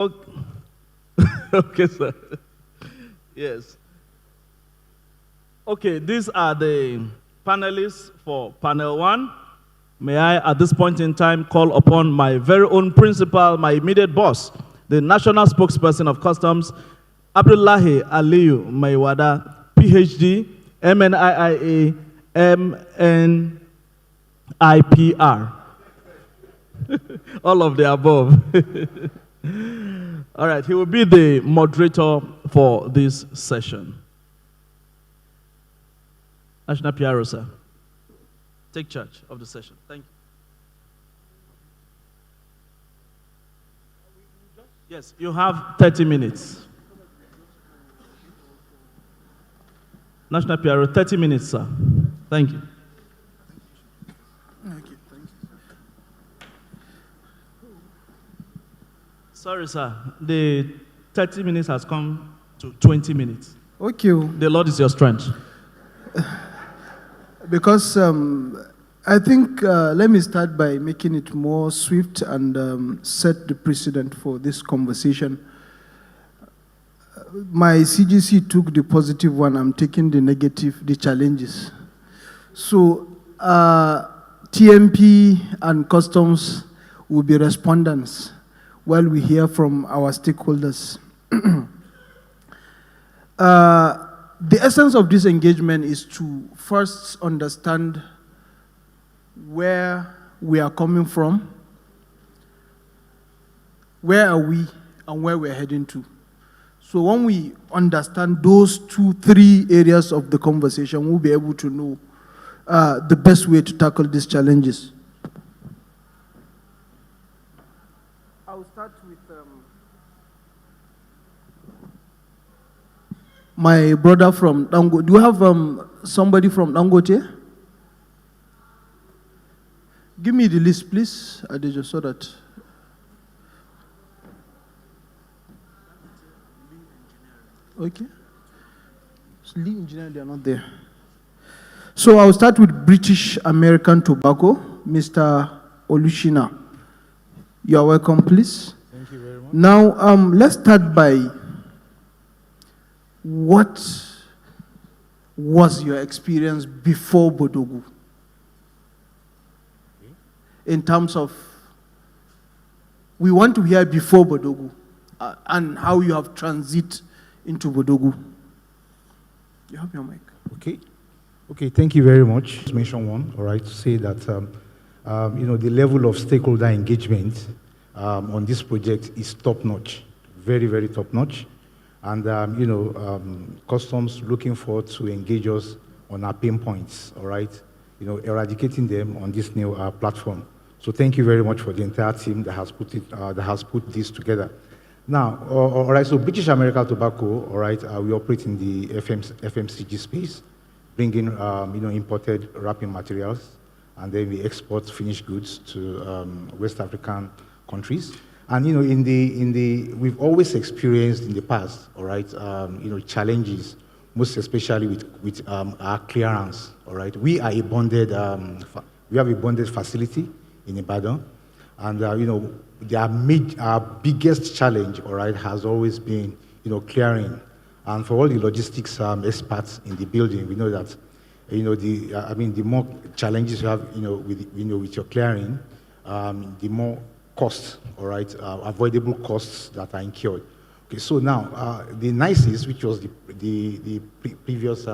Okay, okay, sir. Yes. Okay, these are the panelists for panel one. May I, at this point in time, call upon my very own principal, my immediate boss, the national spokesperson of customs, Abdullahi Aliyu Maiwada, PhD, MNIIA, MNIPR. All of the above. All right, he will be the moderator for this session. National PRO, sir. Take charge of the session. Thank you. Yes, you have 30 minutes. National PRO, 30 minutes, sir. Thank you. Sorry, sir. The 30 minutes has come to 20 minutes. Okay. The Lord is your strength. Because I think let me start by making it more swift and set the precedent for this conversation. My CGC took the positive one, I'm taking the negative, the challenges. So TMP and customs will be respondents while we hear from our stakeholders. The essence of this engagement is to first understand where we are coming from, where are we, and where we're heading to. So when we understand those 2-3 areas of the conversation, we'll be able to know the best way to tackle these challenges. I'll start with my brother from Dangote. Do you have somebody from Dangote? Give me the list, please, Adejo, so that. Okay. So Lee Engineering, they are not there. So I'll start with British American Tobacco, Mr. Olushina. You are welcome, please. Thank you very much. Now, let's start by what was your experience before Bodogu? In terms of, we want to hear before Bodogu and how you have transit into Bodogu. You have your mic. Okay, thank you very much. Just mention one, all right, to say that, the level of stakeholder engagement on this project is top-notch, very, very top-notch. And, customs looking forward to engage us on our pain points, all right? Eradicating them on this new platform. So thank you very much for the entire team that has put this together. Now, all right, so British American Tobacco, all right, we operate in the FMCG space, bringing, imported wrapping materials, and then we export finished goods to West African countries. And we've always experienced in the past, all right, challenges, most especially with our clearance, all right. We have a bonded facility in Ibadan, and our biggest challenge, all right, has always been, clearing. And for all the logistics experts in the building, we know that, the more challenges you have, with your clearing, the more costs, all right, avoidable costs that are incurred. Okay, so now the NICES, which was the previous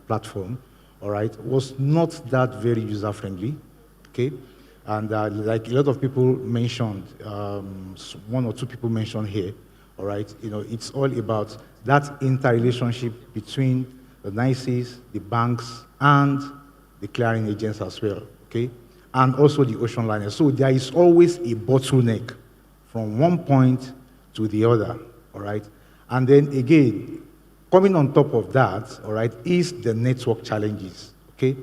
platform, all right, was not that very user-friendly, okay? And like a lot of people mentioned, one or two people mentioned here, all right, it's all about that interrelationship between the NICES, the banks, and the clearing agents as well, okay? And also the ocean liners. So there is always a bottleneck from one point to the other, all right? And then again, coming on top of that, all right, is the network challenges, okay?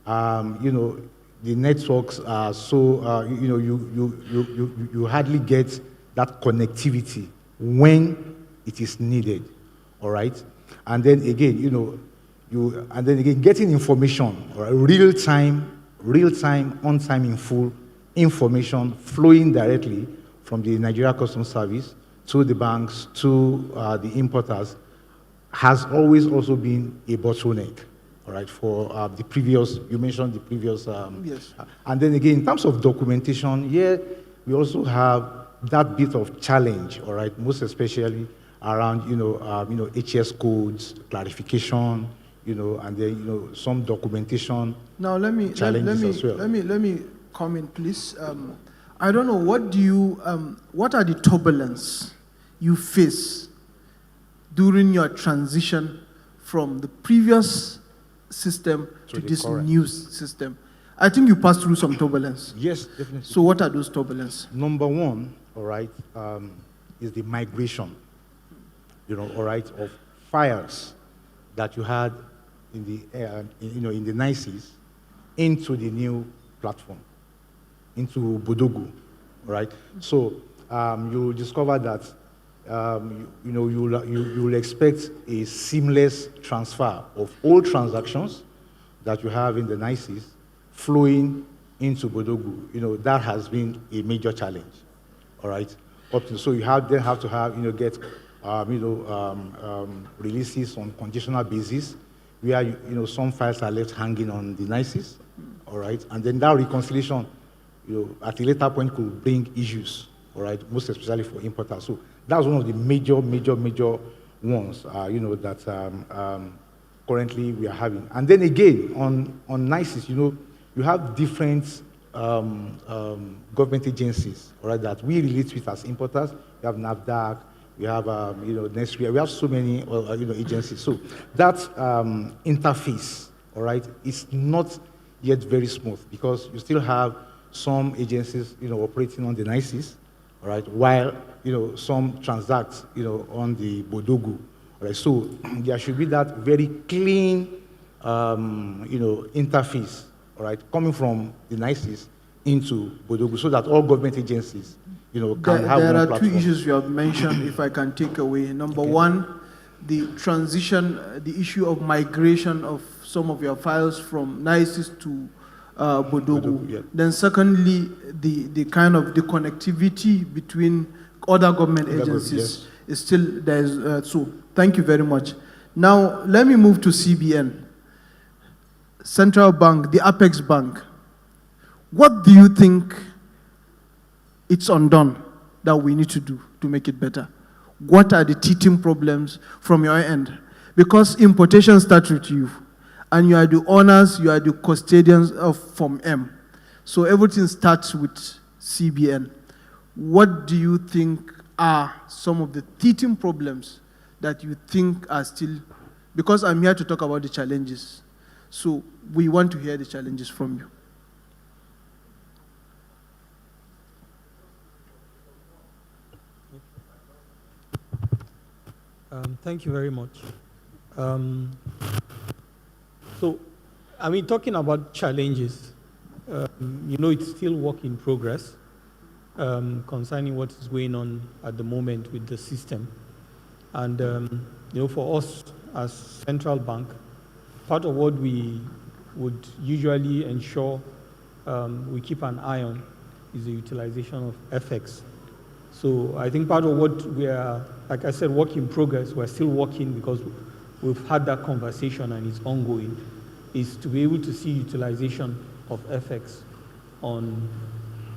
The networks are so, you hardly get that connectivity when it is needed, all right? And then again, getting information, all right, real time, on time in full information flowing directly from the Nigeria Customs Service to the banks, to the importers, has always also been a bottleneck, all right, for the previous, you mentioned the previous. Yes. And then again, in terms of documentation, here we also have that bit of challenge, all right, most especially around, HS codes, clarification, and then, some documentation. Now let me Challenges as well. let me comment, please. I don't know, what are the turbulence you face during your transition from the previous system to the this current. new system? I think you passed through some turbulence. Yes, definitely. So what are those turbulence? Number one, all right, is the migration, all right, of files that you had in the, in the NICEs into the new platform, into Bodogu, all right? So you'll discover that, you'll expect a seamless transfer of all transactions that you have in the NICEs flowing into Bodogu. That has been a major challenge, all right? So you have to have, get, releases on conditional basis, where, some files are left hanging on the NICEs, all right? And then that reconciliation, at a later point could bring issues, all right, most especially for importers. So that's one of the major ones, that currently we are having. And then again, on NICEs, you have different government agencies, all right, that we relate with as importers. We have NAFDAC, we have, Nesria, we have so many, agencies. So that interface, all right, is not yet very smooth, because you still have some agencies, operating on the NICEs, all right, while, some transact, on the Bodogu, all right. So there should be that very clean, interface, all right, coming from the NICEs into Bodogu, so that all government agencies, can have There one are platform. two issues you have mentioned, if I can take away. Number one, the transition, the issue of migration of some of your files from NICEs to Bodogu. Bodogu, yeah. Then secondly, the kind of the connectivity between other government agencies is still there. So thank you very much. Now let me move to CBN, Central Bank, the Apex Bank. What do you think it's undone that we need to do to make it better? What are the teething problems from your end? Because importation starts with you, and you are the owners, you are the custodians of Form M. So everything starts with CBN. What do you think are some of the teething problems that you think are still, because I'm here to talk about the challenges. So we want to hear the challenges from you. Thank you very much. So, talking about challenges, it's still work in progress concerning what is going on at the moment with the system. And, for us as central bank, part of what we would usually ensure we keep an eye on is the utilization of FX. So I think part of what we are, like I said, work in progress, we're still working because we've had that conversation and it's ongoing, is to be able to see utilization of FX on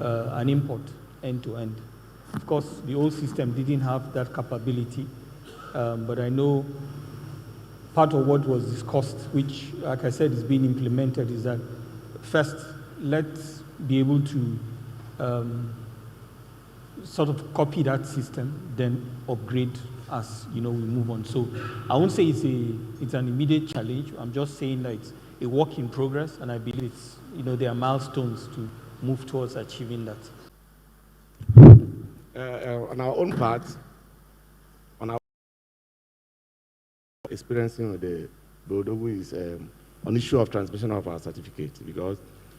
an import end-to-end. Of course, the old system didn't have that capability, but I know part of what was discussed, which, like I said, is being implemented, is that first, let's be able to sort of copy that system, then upgrade as we move on. So I won't say it's an immediate challenge. I'm just saying that it's a work in progress, and I believe it's there are milestones to move towards achieving that. On our own part, on our experiencing with the Bodogu is on issue of transmission of our certificate, because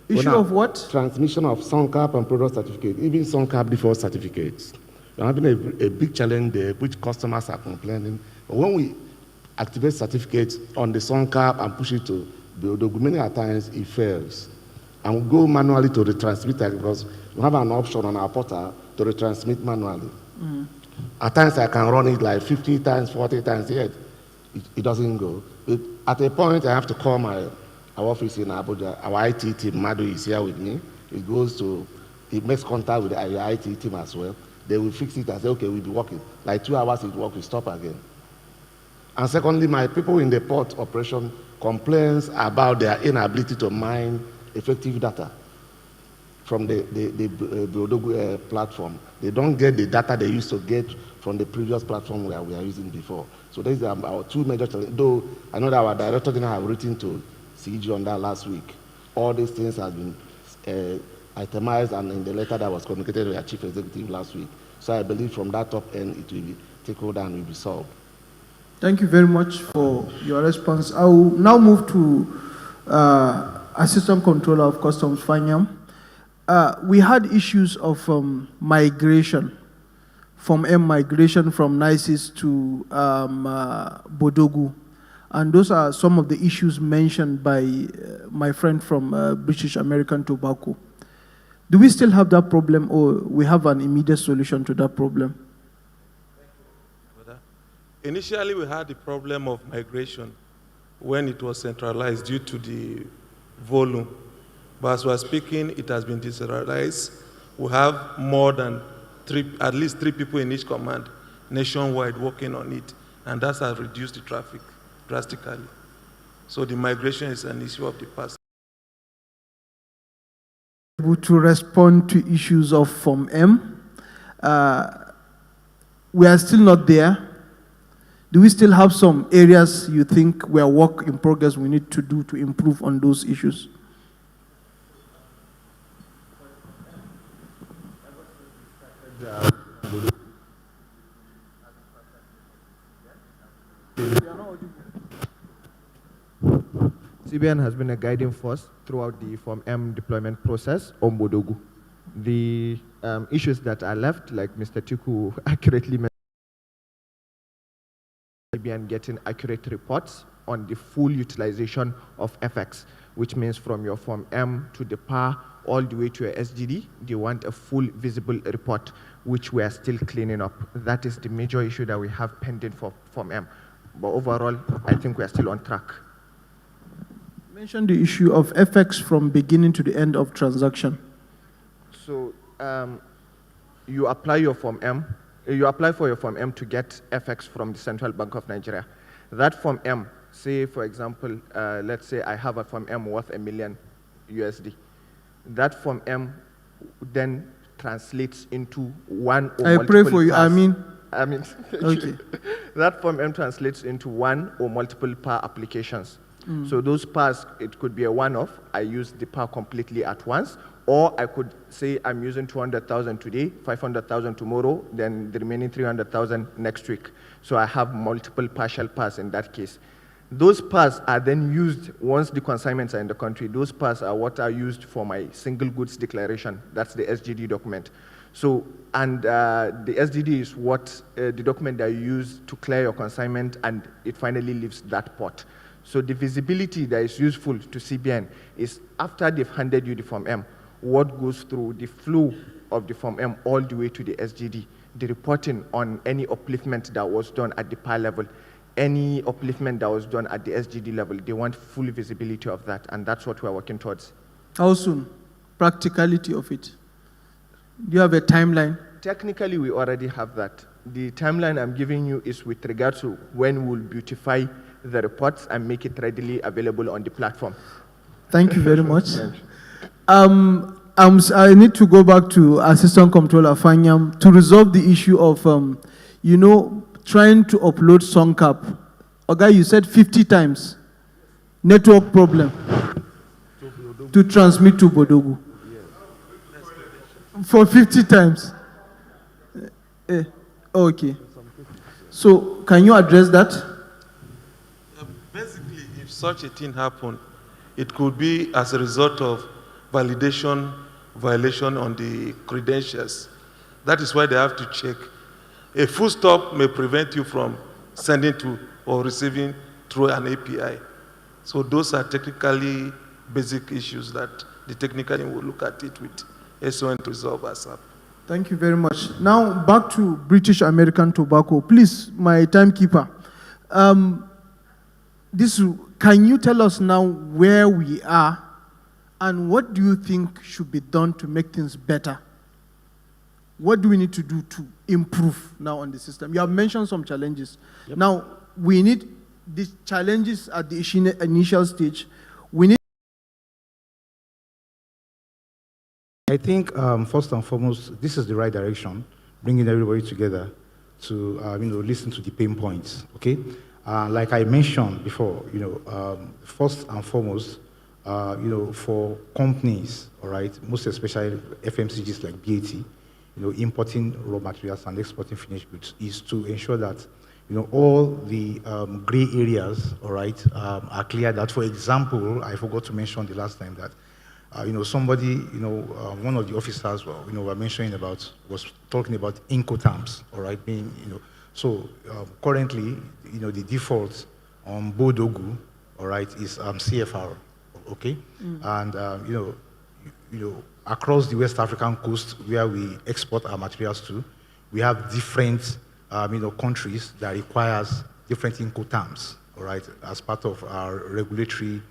issue of what? Transmission of SONCAP and product certificate, even SONCAP default certificates. We're having a big challenge there, which customers are complaining. But when we activate certificates on the SONCAP and push it to Bodogu, many times it fails. And we go manually to the transmitter, because we have an option on our portal to retransmit manually. At times I can run it like 50 times, 40 times, yet it doesn't go. At a point, I have to call our office in Abuja. Our IT team, Madu, is here with me. It makes contact with the IT team as well. They will fix it and say, okay, we'll be working. Like 2 hours it work, we stop again. And secondly, my people in the port operation complains about their inability to mine effective data from the Bodogu platform. They don't get the data they used to get from the previous platform where we are using before. So these are our two major challenges. Though I know that our director general have written to CG on that last week. All these things have been itemized and in the letter that was communicated with our chief executive last week. So I believe from that top end it will be take hold and will be solved. Thank you very much for your response. I will now move to Assistant Controller of Customs, Fanyam. We had issues of migration, migration from NICES to Bodogu. And those are some of the issues mentioned by my friend from British American Tobacco. Do we still have that problem, or we have an immediate solution to that problem? Initially, we had the problem of migration when it was centralized due to the volume. But as we're speaking, it has been decentralized. We have more than at least three people in each command nationwide working on it, and that has reduced the traffic drastically. So the migration is an issue of the past. To respond to issues of Form M, we are still not there. Do we still have some areas you think we are work in progress we need to do to improve on those issues? CBN has been a guiding force throughout the Form M deployment process on Bodogu. The issues that are left, like Mr. Tiku accurately mentioned, CBN getting accurate reports on the full utilization of FX, which means from your Form M to the PAR all the way to your SGD, they want a full visible report, which we are still cleaning up. That is the major issue that we have pending for Form M. But overall, I think we are still on track. You mentioned the issue of FX from beginning to the end of transaction. So you apply your Form M. You apply for your Form M to get FX from the Central Bank of Nigeria. That Form M, say for example, let's say I have a Form M worth $1 million USD. That Form M then translates into one or multiple. I pray for you. PARs. I mean, okay. That Form M translates into one or multiple PAR applications. So those PARs, it could be a one-off. I use the PAR completely at once, or I could say I'm using 200,000 today, 500,000 tomorrow, then the remaining 300,000 next week. So I have multiple partial PARs in that case. Those PARs are then used once the consignments are in the country. Those PARs are what are used for my single goods declaration. That's the SGD document. So, and the SGD is what the document that you use to clear your consignment, and it finally leaves that port. So the visibility that is useful to CBN is after they've handed you the Form M, what goes through the flow of the Form M all the way to the SGD, the reporting on any upliftment that was done at the PAR level, any upliftment that was done at the SGD level. They want full visibility of that, and that's what we're working towards. How soon? Practicality of it. Do you have a timeline? Technically, we already have that. The timeline I'm giving you is with regard to when we'll beautify the reports and make it readily available on the platform. Thank you very much. I need to go back to Assistant Comptroller Fanyam to resolve the issue of, trying to upload SongCap. Okay, you said 50 times. Network problem to transmit to Bodogu. For 50 times. Okay. So, can you address that? Basically, if such a thing happened, it could be as a result of violation on the credentials. That is why they have to check. A full stop may prevent you from sending to or receiving through an API. So those are technically basic issues that the technical team will look at it with SON to resolve ASAP. Thank you very much. Now back to British American Tobacco. Please, my timekeeper. Can you tell us now where we are and what do you think should be done to make things better? What do we need to do to improve now on the system? You have mentioned some challenges. Yep. Now, we need these challenges at the initial stage. We need. I think first and foremost, this is the right direction, bringing everybody together to listen to the pain points. Okay, like I mentioned before, first and foremost, for companies, all right, most especially FMCGs like BAT, importing raw materials and exporting finished goods, is to ensure that all the gray areas, all right, are clear. That, for example, I forgot to mention the last time that. Somebody, one of the officers, was talking about Incoterms, all right, being, so currently, the default on Bodogu, all right, is CFR, okay, and across the West African coast where we export our materials to, we have different, countries that requires different Incoterms, all right, as part of our regulatory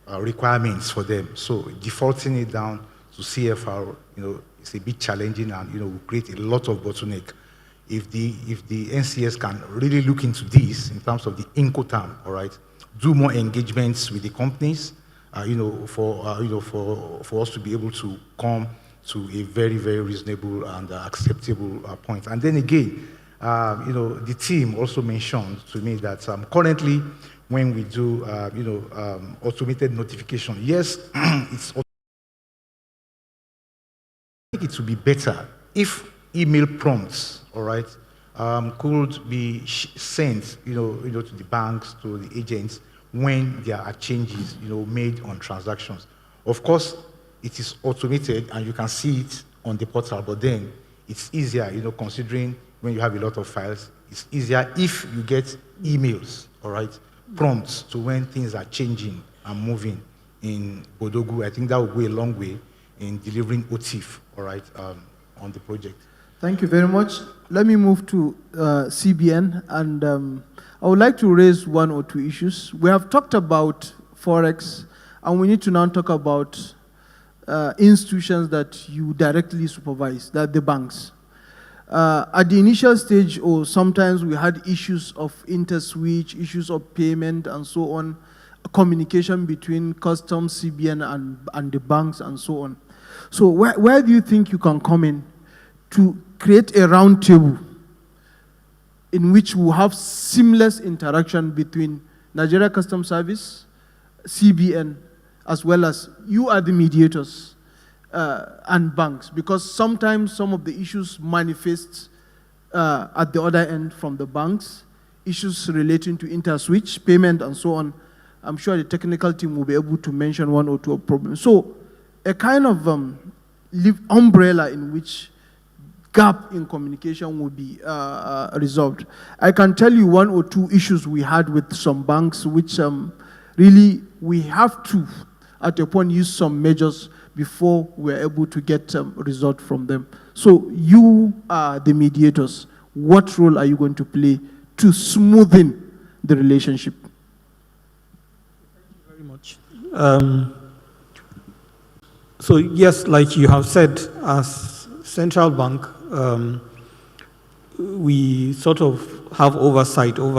requirements for them. So defaulting it down to CFR, it's a bit challenging and, will create a lot of bottleneck. If the NCS can really look into this in terms of the Incoterm, all right, do more engagements with the companies, for us to be able to come to a very, very reasonable and acceptable point. And then again, the team also mentioned to me that currently, when we do, automated notification, yes, it's. I think it would be better if email prompts, all right, could be sent, to the banks, to the agents when there are changes, made on transactions. Of course, it is automated and you can see it on the portal, but then it's easier, considering when you have a lot of files, it's easier if you get emails, all right, prompts to when things are changing and moving in Bodogu. I think that will go a long way in delivering OTIF, all right, on the project. Thank you very much. Let me move to CBN, and I would like to raise one or two issues. We have talked about Forex, and we need to now talk about institutions that you directly supervise, that the banks. At the initial stage, or sometimes we had issues of interswitch, issues of payment, and so on, communication between customs, CBN, and the banks, and so on. So where do you think you can come in to create a round table in which we have seamless interaction between Nigeria Customs Service, CBN, as well as you are the mediators, and banks, because sometimes some of the issues manifest at the other end from the banks, issues relating to interswitch, payment, and so on. I'm sure the technical team will be able to mention one or two problems. So a kind of umbrella in which gap in communication will be resolved. I can tell you one or two issues we had with some banks, which really we have to, at a point, use some measures before we're able to get a result from them. So you are the mediators. What role are you going to play to smoothen the relationship? Thank you very much. So yes, like you have said, as central bank, we sort of have oversight over